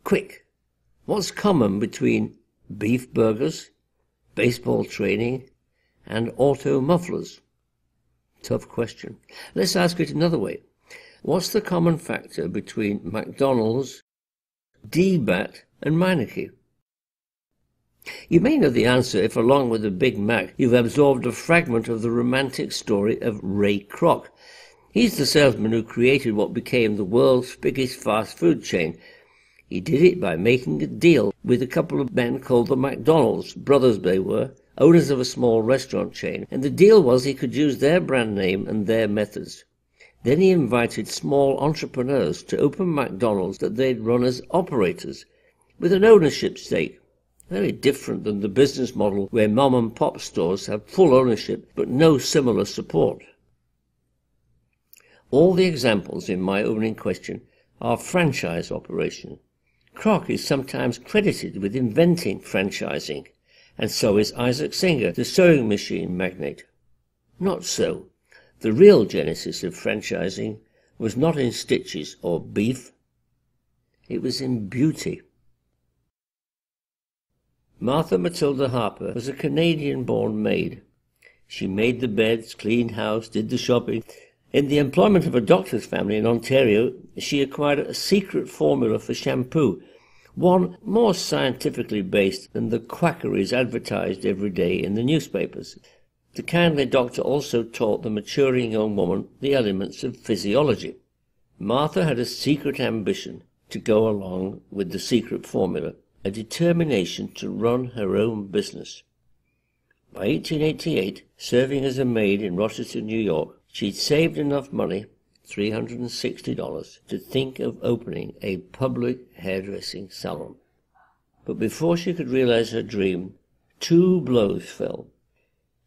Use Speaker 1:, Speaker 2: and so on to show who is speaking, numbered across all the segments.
Speaker 1: Quick, what's common between beef burgers, baseball training, and auto mufflers? Tough question. Let's ask it another way. What's the common factor between McDonald's, D-Bat, and Meineke? You may know the answer if, along with the Big Mac, you've absorbed a fragment of the romantic story of Ray Kroc. He's the salesman who created what became the world's biggest fast food chain. He did it by making a deal with a couple of men called the McDonald's, brothers they were, owners of a small restaurant chain, and the deal was he could use their brand name and their methods. Then he invited small entrepreneurs to open McDonald's that they'd run as operators, with an ownership stake. Very different than the business model where mom-and-pop stores have full ownership but no similar support. All the examples in my opening question are franchise operations. Kroc is sometimes credited with inventing franchising, and so is Isaac Singer, the sewing machine magnate. Not so. The real genesis of franchising was not in stitches or beef. It was in beauty. Martha Matilda Harper was a Canadian-born maid. She made the beds, cleaned house, did the shopping. In the employment of a doctor's family in Ontario, she acquired a secret formula for shampoo, one more scientifically based than the quackeries advertised every day in the newspapers. The kindly doctor also taught the maturing young woman the elements of physiology. Martha had a secret ambition to go along with the secret formula, a determination to run her own business. By 1888, serving as a maid in Rochester, New York, she'd saved enough money, $360, to think of opening a public hairdressing salon. But before she could realize her dream, 2 blows fell.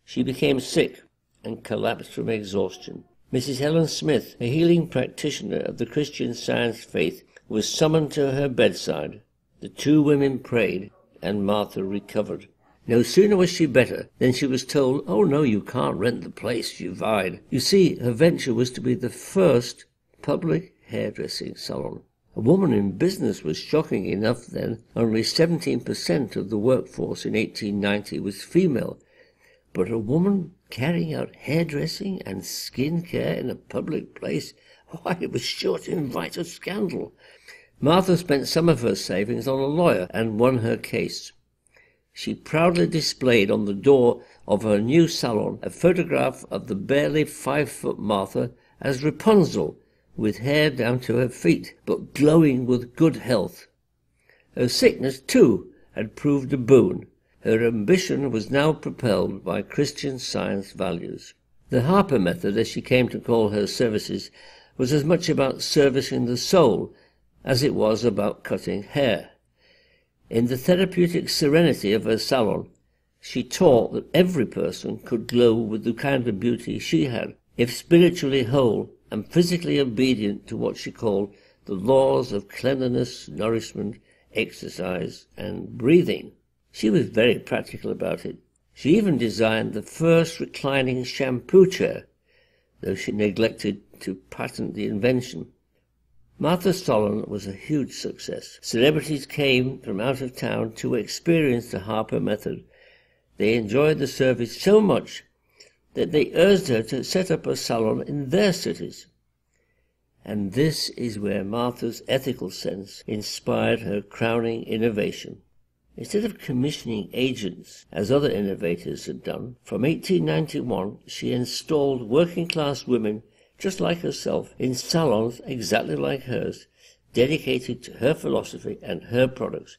Speaker 1: She became sick and collapsed from exhaustion. Mrs. Helen Smith, a healing practitioner of the Christian Science faith, was summoned to her bedside. The 2 women prayed, and Martha recovered. No sooner was she better than she was told, "Oh no, you can't rent the place you lied." You see, her venture was to be the first public hairdressing salon. A woman in business was shocking enough then. Only 17% of the workforce in 1890 was female. But a woman carrying out hairdressing and skin care in a public place, why, it was sure to invite a scandal. Martha spent some of her savings on a lawyer and won her case. She proudly displayed on the door of her new salon a photograph of the barely 5-foot Martha as Rapunzel, with hair down to her feet, but glowing with good health. Her sickness, too, had proved a boon. Her ambition was now propelled by Christian Science values. The Harper method, as she came to call her services, was as much about servicing the soul as it was about cutting hair. In the therapeutic serenity of her salon, she taught that every person could glow with the kind of beauty she had, if spiritually whole and physically obedient to what she called the laws of cleanliness, nourishment, exercise, and breathing. She was very practical about it. She even designed the first reclining shampoo chair, though she neglected to patent the invention. Martha's salon was a huge success. Celebrities came from out of town to experience the Harper method. They enjoyed the service so much that they urged her to set up a salon in their cities. And this is where Martha's ethical sense inspired her crowning innovation. Instead of commissioning agents, as other innovators had done, from 1891 she installed working-class women just like herself, in salons exactly like hers, dedicated to her philosophy and her products.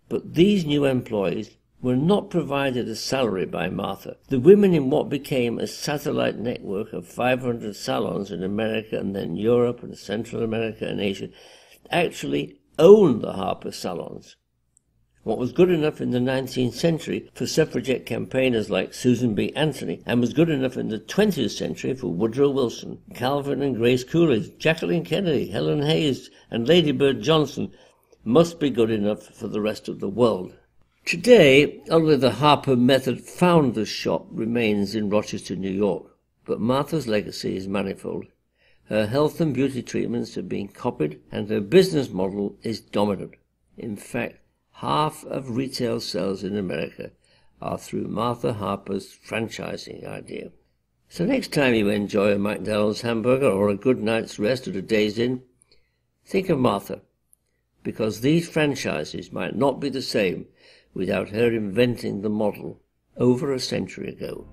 Speaker 1: But these new employees were not provided a salary by Martha. The women in what became a satellite network of 500 salons in America and then Europe and Central America and Asia actually owned the Harper salons. What was good enough in the 19th century for suffragette campaigners like Susan B. Anthony, and was good enough in the 20th century for Woodrow Wilson, Calvin and Grace Coolidge, Jacqueline Kennedy, Helen Hayes, and Lady Bird Johnson, must be good enough for the rest of the world. Today, only the Harper Method founder's shop remains in Rochester, New York, but Martha's legacy is manifold. Her health and beauty treatments have been copied, and her business model is dominant. In fact, half of retail sales in America are through Martha Harper's franchising idea. So next time you enjoy a McDonald's hamburger or a good night's rest at a Days Inn, think of Martha, because these franchises might not be the same without her inventing the model over a century ago.